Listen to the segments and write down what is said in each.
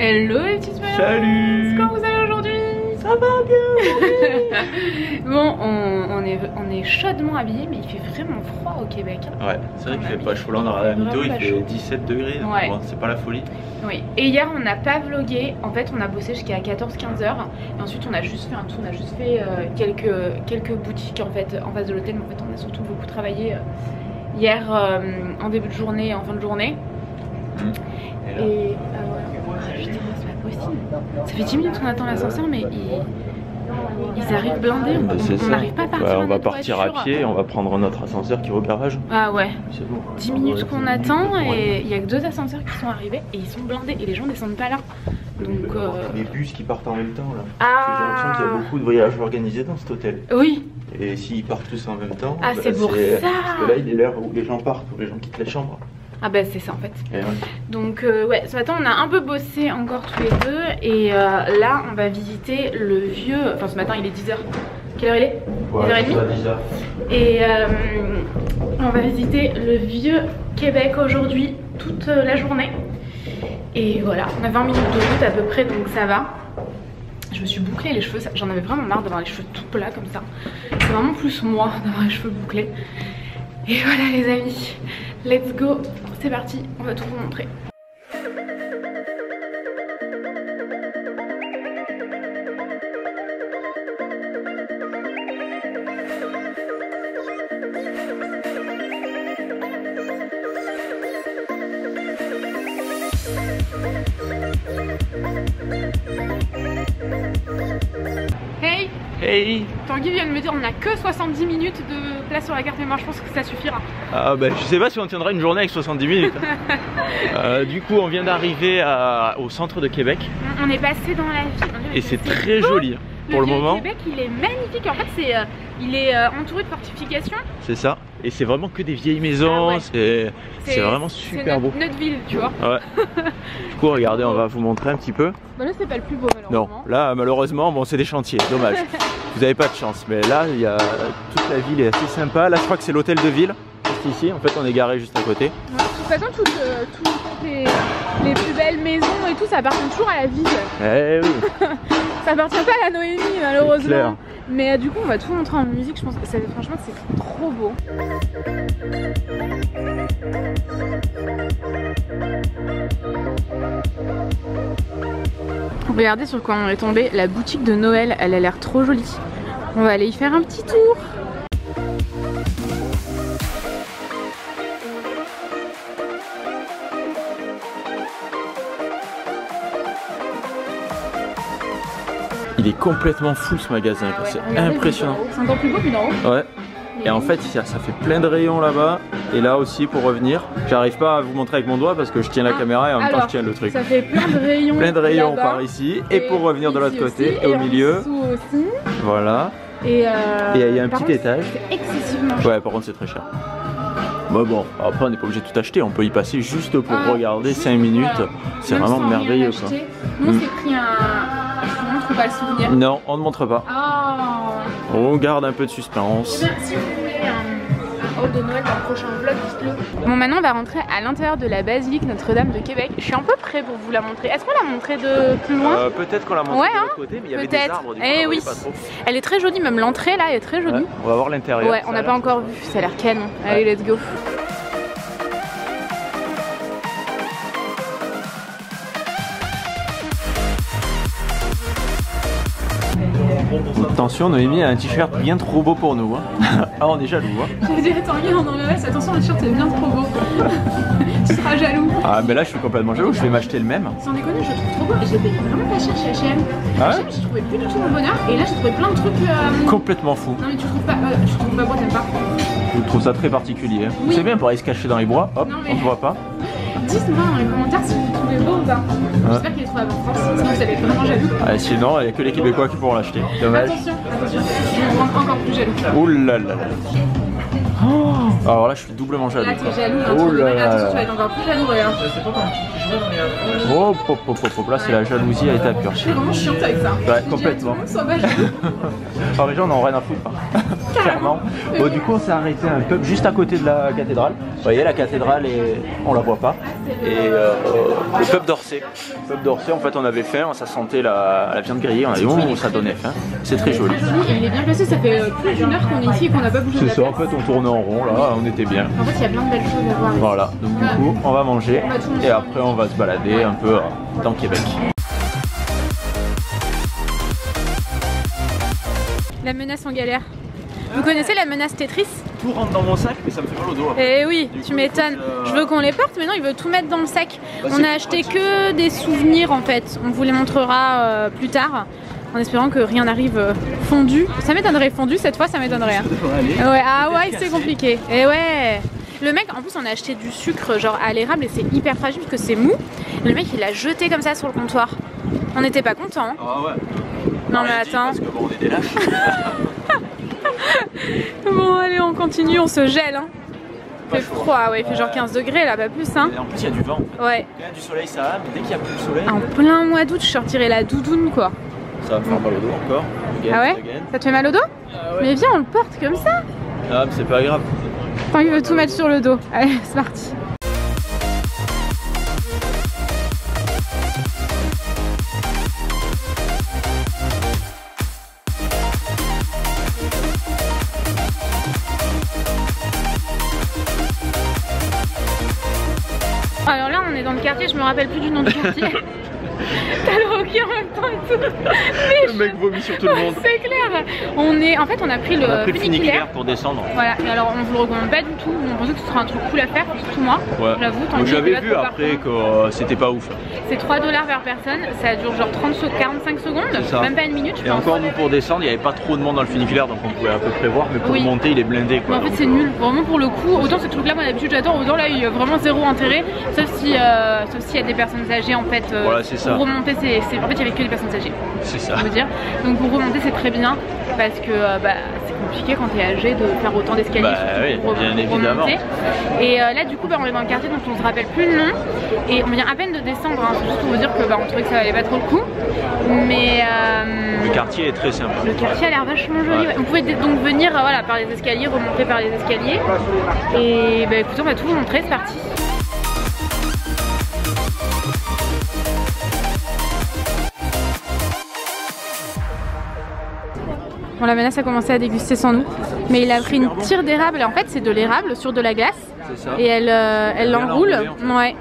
Hello les petites meufs. Salut. Comment vous allez aujourd'hui? Ça va bien. Bon, on est chaudement habillés, mais il fait vraiment froid au Québec. Ouais, c'est vrai qu'il fait pas chaud. Là, on a la météo, il fait 17 degrés. Ouais. Bon, c'est pas la folie. Oui, et hier on n'a pas vlogué. En fait, on a bossé jusqu'à 14-15 heures. Et ensuite, on a juste fait un tour. On a juste fait quelques boutiques en fait en face de l'hôtel. Mais en fait, on a surtout beaucoup travaillé hier en début de journée et en fin de journée. Et oh, putain, c'est pas possible. Ça fait 10 minutes qu'on attend l'ascenseur, mais ils arrivent blindés. On n'arrive pas à partir. Ouais, on va partir à pied, on va prendre notre ascenseur qui est au garage. Ah ouais. C'est bon. 10 minutes qu'on attend et il y a que 2 ascenseurs qui sont arrivés et ils sont blindés et les gens descendent pas là. Donc les bus qui partent en même temps là. Ah. J'ai l'impression qu'il y a beaucoup de voyages organisés dans cet hôtel. Oui. Et s'ils partent tous en même temps, ah, c'est pour ça. Parce que là il est l'heure où les gens partent, où les gens quittent les chambres. Ah bah c'est ça en fait. Ouais. Donc ouais, ce matin on a un peu bossé encore tous les deux. Et là on va visiter le vieux... Enfin ce matin il est 10h. Quelle heure il est? 10h30. Et on va visiter le vieux Québec aujourd'hui toute la journée. Et voilà, on a 20 minutes de route à peu près, donc ça va. Je me suis bouclé les cheveux, j'en avais vraiment marre d'avoir les cheveux tout plats comme ça. C'est vraiment plus moi d'avoir les cheveux bouclés. Et voilà les amis, let's go, c'est parti, on va tout vous montrer. Hey! Hey! Tanguy vient de me dire on n'a que 70 minutes de place sur la carte mémoire, je pense que ça suffira. Ah bah je sais pas si on tiendra une journée avec 70 minutes. Du coup on vient d'arriver au centre de Québec. On est passé dans la ville. Et c'est très joli pour le moment. Québec il est magnifique, en fait il est entouré de fortifications. C'est ça, et c'est vraiment que des vieilles maisons, ah ouais. C'est vraiment super beau. C'est notre ville, tu vois. Ouais. Du coup regardez, on va vous montrer un petit peu. Bah là c'est pas le plus beau malheureusement. Non, là malheureusement bon c'est des chantiers, dommage. Vous avez pas de chance, mais là il y a toute la ville est assez sympa. Là je crois que c'est l'hôtel de ville, juste ici, en fait on est garé juste à côté. Ouais, de toute façon toutes les plus belles maisons et tout ça appartient toujours à la ville. Eh oui. Ça appartient pas à la Noémie malheureusement. Mais du coup on va tout montrer en musique, je pense que franchement c'est trop beau. Regardez sur quoi on est tombé, la boutique de Noël, elle a l'air trop jolie. On va aller y faire un petit tour. Il est complètement fou ce magasin, Ah ouais, c'est impressionnant. C'est encore plus beau plus d'en haut. Ouais. Et en fait ça fait plein de rayons là-bas. Et là aussi pour revenir, j'arrive pas à vous montrer avec mon doigt parce que je tiens la caméra et en même temps je tiens le truc. Ça fait plein de rayons. Plein de rayons par ici et pour revenir de l'autre côté et au milieu. Aussi. Voilà. Et il y a un petit étage. C'est excessivement cher. Ouais, par contre c'est très cher. Bah bon, après on n'est pas obligé de tout acheter, on peut y passer juste pour regarder 5 minutes. Voilà. C'est vraiment merveilleux quoi. Nous on s'est pris on montre pas le souvenir. Non, on ne montre pas. Oh. On garde un peu de suspense. Si vous voulez un haul de Noël dans le prochain vlog, dites-le. Bon, maintenant on va rentrer à l'intérieur de la basilique Notre-Dame de Québec. Je suis un peu près pour vous la montrer. Est-ce qu'on l'a montré de plus loin? Peut-être qu'on l'a montré de l'autre côté, mais il y avait des arbres. Du coup, oui. Pas trop. Elle est très jolie, même l'entrée là est très jolie. Ouais, on va voir l'intérieur. Ouais, on n'a pas encore vu, ça a l'air canon. Allez, let's go. Attention, Noémie a un t-shirt bien trop beau pour nous. Hein. Ah, on est jaloux. Hein. J'ai dit, attends, regarde, on enlève, attention, le t-shirt est bien trop beau. Tu seras jaloux. Ah, mais là, je suis complètement jaloux, je vais m'acheter le même. Sans déconner, je le trouve trop beau et j'ai payé vraiment pas cher chez H&M. Ah ouais? J'ai trouvé plus du tout mon bonheur et là, j'ai trouvé plein de trucs. Complètement fou. Non, mais tu trouves pas beau, t'aimes pas? Je trouve ça très particulier. Oui. C'est bien pour aller se cacher dans les bois, hop, on ne voit pas. Dites-moi dans les commentaires si vous trouvez beau ou pas. J'espère qu'il est trouvable en France, sinon vous allez être vraiment jaloux. Sinon, il n'y a que les Québécois qui pourront l'acheter. Dommage. Attention, je vais me rendre encore plus jaloux. Ouh là là là. Oh, alors là je suis doublement jaloux. Là t'es jaloux, hein, oh là là. Attention, tu vas être encore plus jaloux, regarde. Oh, pop, pop, pop, pop. Là c'est la jalousie à état pur. Je suis vraiment chiante avec ça. Ouais, complètement. En région on en a rien à foutre. Clairement. Bon, du coup on s'est arrêté à un pub juste à côté de la cathédrale. Vous voyez la cathédrale et on la voit pas. Et le pub d'Orsay. Le pub d'Orsay en fait on avait faim, ça sentait la viande grillée, on a dit oh ça donnait faim. C'est très joli. Et il est bien placé, ça fait plus d'une heure qu'on est ici et qu'on n'a pas bougé de la C'est ça, en fait on tournait en rond là, on était bien. En fait il y a plein de belles choses à voir. Voilà, donc du coup on va manger et après on va se balader un peu dans Québec. La menace en galère. Vous connaissez la menace Tetris? Tout rentre dans mon sac mais ça me fait mal au dos. Eh oui, tu m'étonnes. Je veux qu'on les porte, mais non, il veut tout mettre dans le sac. On a acheté que des souvenirs en fait. On vous les montrera plus tard, en espérant que rien n'arrive fondu. Ça m'étonnerait fondu cette fois, ça m'étonnerait. Hein. Ouais, ah ouais, c'est compliqué. Et ouais. Le mec, en plus, on a acheté du sucre genre à l'érable et c'est hyper fragile parce que c'est mou. Le mec, il l'a jeté comme ça sur le comptoir. On n'était pas contents. Hein. Ah ouais. Non mais attends. Parce que bon, on est des lâches. Bon allez on continue, on se gèle hein. Il fait froid, ouais, il fait genre 15 degrés là, pas plus hein. Et en plus il y a du vent. Ouais. Quand il y a du soleil ça va, mais dès qu'il n'y a plus de soleil. En plein mois d'août je sortirais la doudoune quoi. Ça va me faire mal au dos encore. Ah ouais? Ça te fait mal au dos? Ah ouais. Mais viens on le porte comme ça. Ah mais c'est pas grave. Enfin il veut tout mettre sur le dos. Allez c'est parti. Alors là on est dans le quartier, je me rappelle plus du nom du quartier. T'as le hockey en même temps et tout. Le mec vomit sur tout le monde. C'est clair. En fait on a pris le funiculaire pour descendre. Voilà, et alors on vous le recommande pas du tout. On pensait que ce serait un truc cool à faire, surtout moi. Ouais. J'avoue, donc j'avais vu après que c'était pas ouf. C'est 3 $ par personne, ça dure genre 45 secondes, même pas une minute je Et pense. encore nous pour descendre, il n'y avait pas trop de monde dans le funiculaire donc on pouvait à peu près voir, mais pour monter il est blindé quoi. Mais en fait c'est nul, vraiment pour le coup, autant ce truc là moi d'habitude j'adore, autant là il y a vraiment zéro intérêt, sauf s'il y a des personnes âgées en fait. Voilà c'est ça. Pour remonter en fait il y avait que des personnes âgées. C'est ça. On veut dire. Donc pour remonter c'est très bien parce que c'est compliqué quand t'es âgé de faire autant d'escaliers. Bah oui, bien évidemment. Et là du coup on est dans le quartier donc on se rappelle plus le nom et on vient à peine de descendre, hein. C'est juste pour vous dire que on trouvait que ça valait pas trop le coup. Mais le quartier est très sympa. Le quartier a l'air vachement joli. Ouais. On pouvait donc venir voilà, par les escaliers, remonter par les escaliers. Et écoutez on va tout vous montrer, c'est parti. Bon, la menace a commencé à déguster sans nous, mais il a pris une tire d'érable et en fait c'est de l'érable sur de la glace et elle l'enroule. Ouais.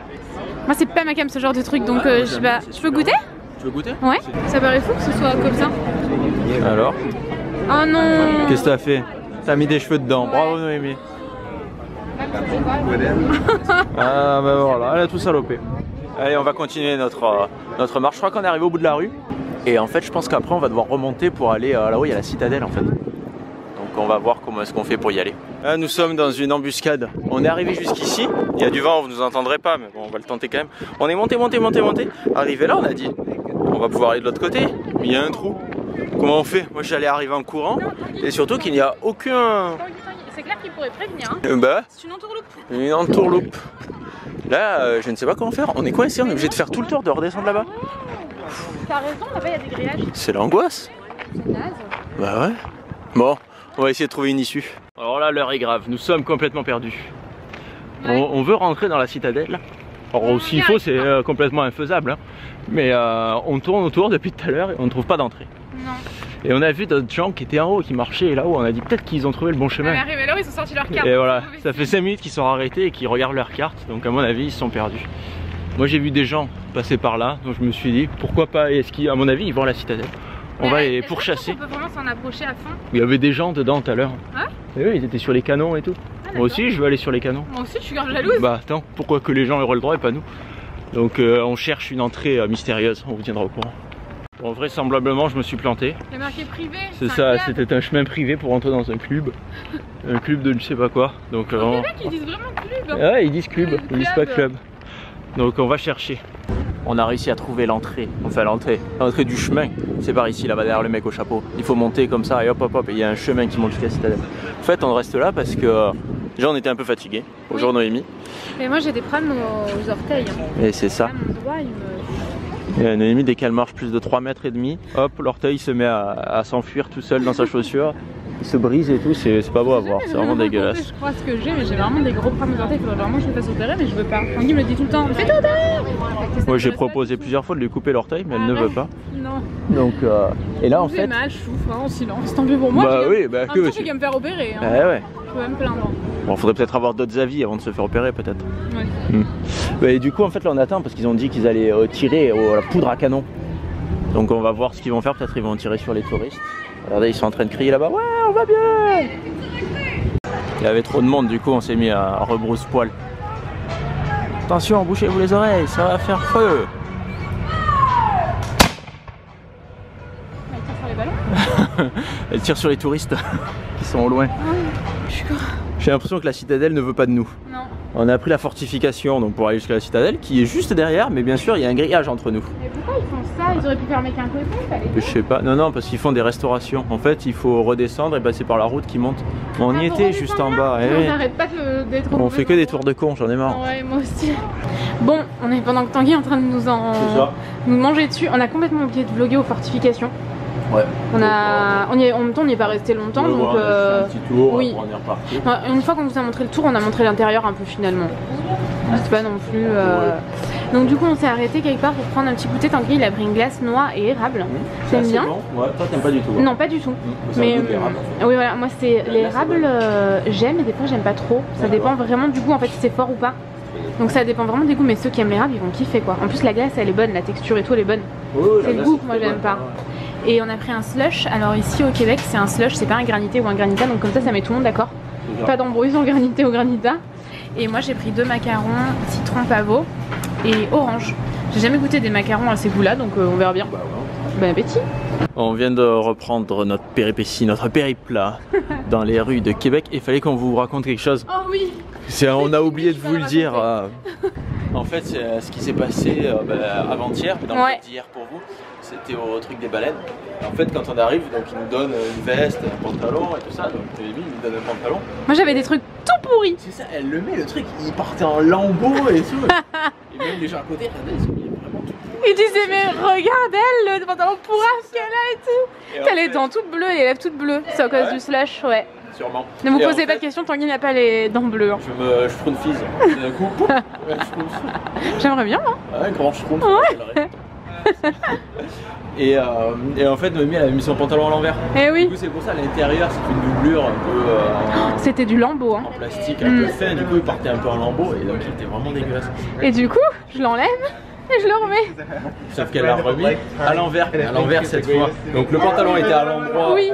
Moi c'est pas ma cam ce genre de truc donc je peux goûter? Tu veux goûter? Ouais. Ça paraît fou que ce soit comme ça. Alors? Oh non. Qu'est-ce que t'as fait? T'as mis des cheveux dedans, bravo Noémie. Ah bah voilà, elle a tout salopé. Allez on va continuer notre marche, je crois qu'on est arrivé au bout de la rue. Et en fait je pense qu'après on va devoir remonter pour aller là-haut, il y a la citadelle en fait. Donc on va voir comment est-ce qu'on fait pour y aller. Là nous sommes dans une embuscade. On est arrivé jusqu'ici, il y a du vent, vous ne nous entendrez pas mais bon on va le tenter quand même. On est monté. Arrivé là on a dit on va pouvoir aller de l'autre côté, mais il y a un trou. Comment on fait? Moi j'allais arriver en courant et surtout qu'il n'y a aucun... C'est clair qu'il pourrait prévenir. Bah, c'est une entourloupe. Une entourloupe. Là je ne sais pas comment faire, on est coincé, on est obligé de faire tout le tour, de redescendre là-bas. T'as raison, là-bas il y a des grillages. C'est l'angoisse. C'est naze. Bah ouais. Bon, on va essayer de trouver une issue. Alors là, l'heure est grave, nous sommes complètement perdus. Ouais. On veut rentrer dans la citadelle. Alors s'il faut, c'est complètement infaisable. Hein. Mais on tourne autour depuis tout à l'heure et on ne trouve pas d'entrée. Non. Et on a vu d'autres gens qui étaient en haut, qui marchaient là-haut. On a dit peut-être qu'ils ont trouvé le bon chemin. Mais là, ils ont sorti leur carte. Et voilà, ça fait 5 minutes qu'ils sont arrêtés et qu'ils regardent leur carte. Donc à mon avis, ils se sont perdus. Moi j'ai vu des gens passer par là, donc je me suis dit pourquoi pas, est-ce qu'à mon avis ils vont à la citadelle. On va les pourchasser. On peut vraiment s'en approcher à fond. Il y avait des gens dedans tout à l'heure. Ah et oui, ils étaient sur les canons et tout. Moi aussi je veux aller sur les canons. Moi aussi je suis grave jalouse. Bah attends, pourquoi que les gens auraient le droit et pas nous? Donc on cherche une entrée mystérieuse, on vous tiendra au courant. Bon, vraisemblablement je me suis planté. Il y a marqué privé. C'est ça, c'était un chemin privé pour entrer dans un club. Un club de je sais pas quoi. Donc les mecs ils disent vraiment club. Ouais, ils disent club, ils disent pas club. Donc on va chercher. On a réussi à trouver l'entrée, enfin l'entrée du chemin. C'est par ici, là-bas derrière le mec au chapeau. Il faut monter comme ça et hop hop hop, et il y a un chemin qui monte jusqu'à la citadelle. En fait on reste là parce que Déjà on était un peu fatigués. Bonjour Noémie. Mais moi j'ai des problèmes aux orteils. Et c'est ça. Là, mon doigt, Et Noémie, dès qu'elle marche plus de 3 mètres et demi, hop, l'orteil se met à s'enfuir tout seul dans sa chaussure. Il se brise et tout, c'est pas beau à voir, c'est vraiment dégueulasse. Je crois ce que j'ai, mais j'ai vraiment des gros problèmes aux orteils. Il faudrait vraiment que je me fasse opérer, mais je veux pas. Tanguy me le dit tout le temps, fais-toi opérer. Moi j'ai proposé plusieurs fois de lui couper l'orteil, mais elle ne veut pas. Non. Donc, et là en fait. J'ai mal, je souffre en silence, tant pis pour moi. Bah oui, bah que. Je vais me faire opérer. Hein. Ouais. Je peux même plaindre. Bon, faudrait peut-être avoir d'autres avis avant de se faire opérer, peut-être. Ouais. Et du coup, en fait, là on attend parce qu'ils ont dit qu'ils allaient tirer la poudre à canon. Donc on va voir ce qu'ils vont faire, peut-être ils vont tirer sur les touristes. Regardez, ils sont en train de crier là-bas, ouais, on va bien. Il y avait trop de monde, du coup on s'est mis à rebrousse-poil. Attention, bouchez-vous les oreilles, ça va faire feu. Elle tire sur les ballons. Elle tire sur les touristes qui sont au loin. J'ai l'impression que la citadelle ne veut pas de nous. Non. On a pris la fortification donc pour aller jusqu'à la citadelle qui est juste derrière, mais bien sûr il y a un grillage entre nous. Mais pourquoi ils font ça? Ils auraient pu fermer qu'un côté, Je sais pas, non parce qu'ils font des restaurations. En fait il faut redescendre et passer par la route qui monte. On y était juste en bas. On n'arrête pas d'être. On fait que des tours de con, j'en ai marre. Ouais, moi aussi. Bon, on est pendant que Tanguy est en train de nous manger dessus. On a complètement oublié de vlogger aux fortifications. Ouais. En même temps on n'y est pas resté longtemps, donc on a fait un petit tour, oui. on est reparti. Une fois qu'on vous a montré le tour, on a montré l'intérieur un peu finalement. C'est pas non plus. Donc du coup on s'est arrêté quelque part pour prendre un petit goûter. Tanguy il a pris une glace noix et érable. T'aimes bien? Bon. Ouais, toi t'aimes pas du tout. Non, pas du tout. Mais oui voilà, moi c'est l'érable, j'aime et des fois j'aime pas trop. Ça dépend vraiment du goût en fait si c'est fort ou pas. Donc ça dépend vraiment des goûts, mais ceux qui aiment l'érable ils vont kiffer quoi. En plus la glace elle est bonne, la texture et tout elle est bonne. C'est le goût que moi j'aime pas. Et on a pris un slush. Alors ici au Québec c'est un slush, c'est pas un granité ou un granita, donc comme ça met tout le monde d'accord. Pas d'embrouille sur granité ou granita. Et moi j'ai pris 2 macarons citron pavot et orange. J'ai jamais goûté des macarons à ces goûts là, donc on verra bien. Bon appétit. On vient de reprendre notre péripétie, notre périple là, dans les rues de Québec. Il fallait qu'on vous raconte quelque chose. Oh oui. On a oublié de vous le dire. En fait c'est ce qui s'est passé avant-hier, mais dans le fait d'hier pour vous. C'était au truc des baleines. Et en fait, quand on arrive, donc ils nous donnent une veste, un pantalon et tout ça. Donc Noémie nous donne un pantalon. Moi j'avais des trucs tout pourris. C'est ça, elle le met, le truc, il partait en lambeaux et tout. Et même les gens à côté, regardez, ils sont mis vraiment tout pourris. Ils disaient, mais regarde elle, le pantalon pourrave qu'elle a et tout. T'as les dents toutes bleues, les lèvres toutes bleues. C'est à cause du slush, ouais. Sûrement. Ne vous posez pas de questions, Tanguy n'a pas les dents bleues. Hein. Je frounfise. D'un coup, j'aimerais bien, hein. Ouais, grand schtroumpf. Ouais. Et en fait Noémie elle avait mis son pantalon à l'envers. Et oui. Du coup c'est pour ça à l'intérieur c'est une doublure un peu c'était du lambeau hein. En plastique un peu fin, du coup il partait un peu en lambeau et donc il était vraiment dégueulasse. Et du coup je l'enlève et je le remets. Sauf qu'elle l'a remis à l'envers cette fois. Donc le pantalon était à l'endroit. Oui.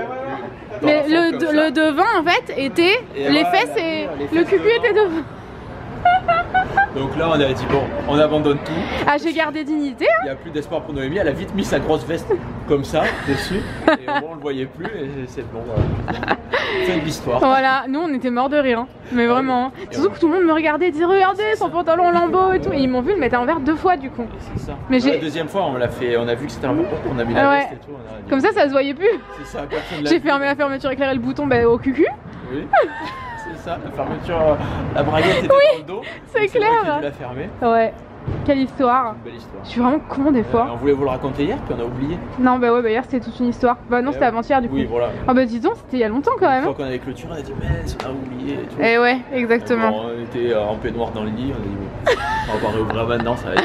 Mais le devant en fait était les fesses et le cul était devant. Donc là on a dit bon, on abandonne tout. Ah j'ai gardé dignité hein. Il n'y a plus d'espoir pour Noémie, elle a vite mis sa grosse veste comme ça dessus et bon, on le voyait plus et c'est bon. Fin de l'histoire. Voilà, nous on était morts de rire, mais vraiment. Surtout que tout le monde me regardait et disait regardez son pantalon en lambeau et tout. Et ils m'ont vu le mettre à l'envers 2 fois du coup. C'est ça. Mais la deuxième fois on l'a fait, on a vu que c'était un bon, on a mis la veste et tout. Comme ça se voyait plus. C'est ça, personne j'ai fermé la fermeture éclairée le bouton au cucu. Oui. C'est ça, la fermeture, la braguette était dans le dos. C'est clair. Moi qui ai dû la fermer. Ouais. Quelle histoire. Une belle histoire. Je suis vraiment con des fois. On voulait vous le raconter hier puis on a oublié. Non bah ouais hier c'était toute une histoire. Bah non c'était avant-hier du coup. Oui voilà. Ah bah dis donc c'était il y a longtemps quand même. Une fois qu'on avait clôturé on a dit mais on a oublié et tout. Et ouais exactement. Bon, on était en peignoir dans le lit, on a dit on va pas réouvrir maintenant ça va être.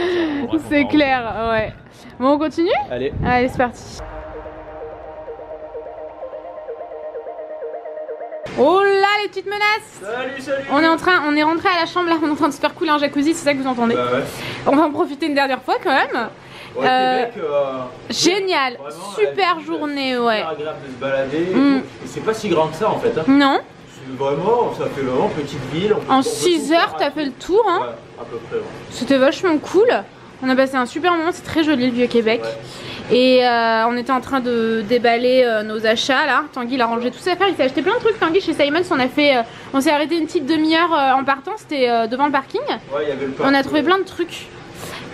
C'est clair ouais. Bon on continue. Allez c'est parti. Oh là les petites menaces. Salut. On est rentré à la chambre là, on est en train de se faire couler un jacuzzi, c'est ça que vous entendez. Bah ouais. On va en profiter une dernière fois quand même. Ouais, Québec, génial, super journée ouais. C'est agréable de se balader. C'est pas si grand que ça en fait. Hein. Non. Vraiment, ça fait vraiment petite ville. En 6 heures t'as fait le tour hein. Ouais, à peu près. Ouais. C'était vachement cool. On a passé un super moment, c'est très joli le Vieux-Québec. Ouais. Et on était en train de déballer nos achats là. Tanguy il a rangé toutes ses affaires, il s'est acheté plein de trucs. Tanguy chez Simons, on s'est arrêté une petite demi-heure en partant, c'était devant le parking. Ouais, il y avait le parking. On a trouvé plein de trucs.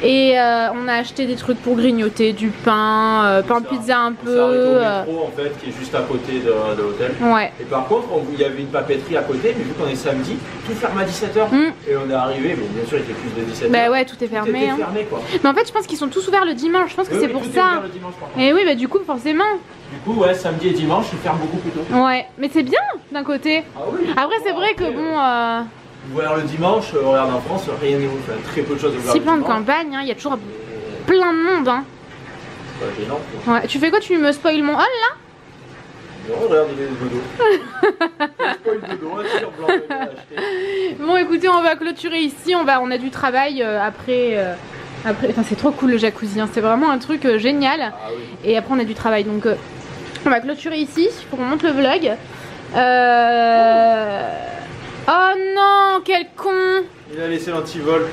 Et on a acheté des trucs pour grignoter, du pain, pain pizza un peu. On s'est arrêté au métro en fait, qui est juste à côté de l'hôtel. Ouais. Et par contre, il y avait une papeterie à côté, mais vu qu'on est samedi, tout ferme à 17h. Et on est arrivé, mais bien sûr il était plus de 17h. Bah ouais, tout est fermé. Tout était fermé quoi. Mais en fait, je pense qu'ils sont tous ouverts le dimanche, je pense que c'est pour ça. Le dimanche, et oui, bah du coup, forcément. Du coup, ouais, samedi et dimanche, ils ferment beaucoup plus tôt. Ouais, mais c'est bien d'un côté. Ah oui. Après, c'est vrai que bon. Ouvert le dimanche, regarde en France, rien n'est ouvert, très peu de choses ouvertes. Si plein de campagne, il y a toujours plein de monde. Hein. Ouais, gênant, quoi. Ouais, tu fais quoi? Tu me spoil mon haul là? Non, regarde les dodos. Spoil dodo, sur blanc, bon, écoutez, on va clôturer ici. On a du travail après. Enfin, c'est trop cool le jacuzzi, hein. C'est vraiment un truc génial. Ah, oui. Et après, on a du travail. Donc, on va clôturer ici pour qu'on monte le vlog. Oh non, quel con! Il a laissé l'antivol.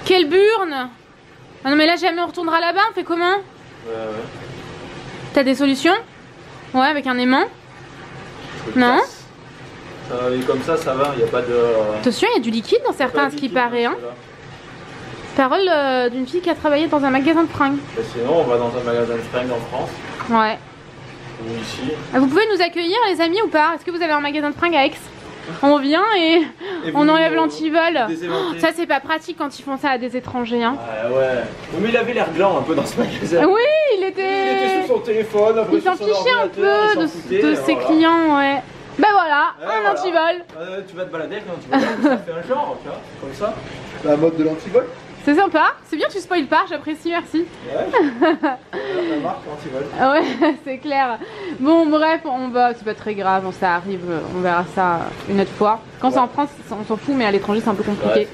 Quelle burne! Ah non mais là jamais on retournera là-bas, on fait comment? Ouais. T'as des solutions? Ouais, avec un aimant? Non? Comme ça va, il n'y a pas de... Attention, il y a du liquide dans certains, ce qui paraît. Hein. Parole d'une fille qui a travaillé dans un magasin de fringues. Et sinon, on va dans un magasin de fringues en France. Ouais. Ou ici. Vous pouvez nous accueillir les amis ou pas? Est-ce que vous avez un magasin de fringues à Aix? On vient et on enlève l'antivol. Ça c'est pas pratique quand ils font ça à des étrangers. Hein. Ouais. Mais il avait l'air gland un peu dans ce magasin. Oui, il était sur son téléphone. Après il s'en fichait un peu de ses clients, ouais. Bah voilà, un antivol. Tu vas te balader avec l'antivol, ça fait un genre, tu vois, comme ça. La mode de l'antivol. C'est sympa, c'est bien que tu spoil pas, j'apprécie, merci. Ouais, la marque antivol. Ouais, c'est clair. Bon, bref, c'est pas très grave, ça arrive, on verra ça une autre fois. Quand c'est en France, on s'en fout, mais à l'étranger, c'est un peu compliqué. Ouais,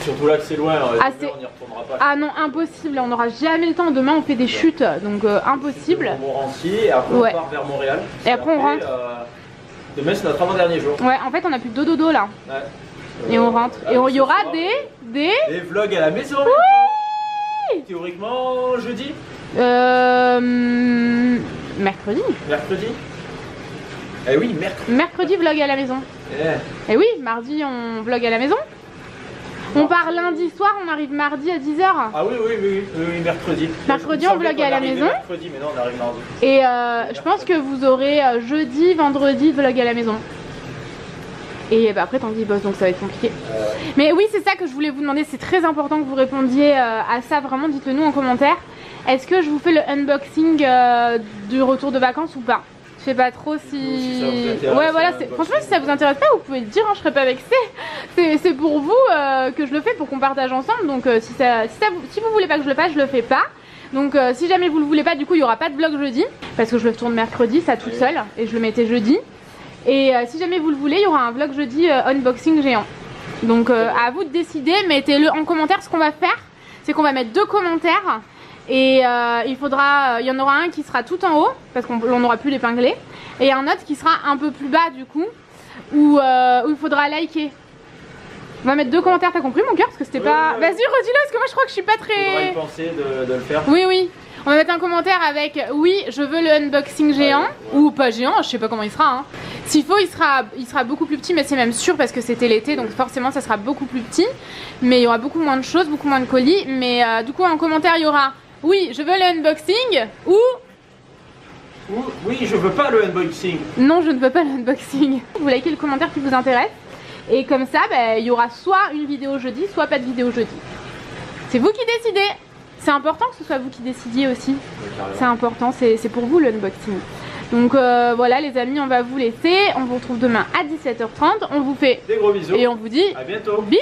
surtout là que c'est loin, on n'y retournera pas. Ah non, impossible, on n'aura jamais le temps. Demain, on fait des chutes, donc impossible. Montmorency, et après on part vers Montréal. Et après on rentre. Demain, c'est notre avant-dernier jour. Ouais, en fait, on a plus de dodo là. Ouais. Et on rentre. Et il y aura des vlogs à la maison. Oui. Théoriquement, jeudi. Mercredi. Mercredi. Eh oui, mercredi. Mercredi, vlog à la maison. Eh oui, mardi, on vlog à la maison. On part lundi soir, on arrive mardi à 10h. Ah oui, mercredi. Mercredi, on vlog à la maison. Mercredi, mais non, on arrive mardi. Et je pense que vous aurez jeudi, vendredi, vlog à la maison. Et bah après Tanguy bosse, donc ça va être compliqué. Mais oui, c'est ça que je voulais vous demander, c'est très important que vous répondiez à ça, vraiment dites-le nous en commentaire. Est-ce que je vous fais le unboxing du retour de vacances ou pas? Je sais pas trop si... Ouais voilà, franchement si ça vous intéresse pas, vous pouvez le dire, hein, je serais pas vexée. C'est pour vous que je le fais, pour qu'on partage ensemble, donc si vous voulez pas que je le fasse, je le fais pas. Donc si jamais vous le voulez pas, du coup il y aura pas de vlog jeudi, parce que je le tourne mercredi, ça toute seule, et je le mettais jeudi. Et si jamais vous le voulez, il y aura un vlog jeudi unboxing géant. Donc à vous de décider, mettez-le en commentaire. Ce qu'on va faire, c'est qu'on va mettre 2 commentaires. Et il y en aura un qui sera tout en haut, parce qu'on n'aura plus l'épinglé. Et un autre qui sera un peu plus bas du coup, où il faudra liker. On va mettre 2 commentaires, t'as compris mon cœur? Parce que c'était pas... Vas-y redis-le, parce que moi je crois que je suis pas très... Il faudra y penser de le faire. Oui. On va mettre un commentaire avec oui, je veux le unboxing géant, ou pas géant, je sais pas comment il sera. Hein. S'il faut, il sera beaucoup plus petit, mais c'est même sûr parce que c'était l'été, donc forcément ça sera beaucoup plus petit. Mais il y aura beaucoup moins de choses, beaucoup moins de colis. Mais du coup en commentaire il y aura oui, je veux le unboxing, ou oui, je veux pas le unboxing. Non, je ne veux pas le unboxing. Vous likez le commentaire qui vous intéresse. Et comme ça, il y aura soit une vidéo jeudi, soit pas de vidéo jeudi. C'est vous qui décidez. C'est important que ce soit vous qui décidiez aussi. C'est important, c'est pour vous le unboxing. Donc voilà les amis, on va vous laisser. On vous retrouve demain à 17h30. On vous fait des gros bisous. Et on vous dit à bientôt. Bisous.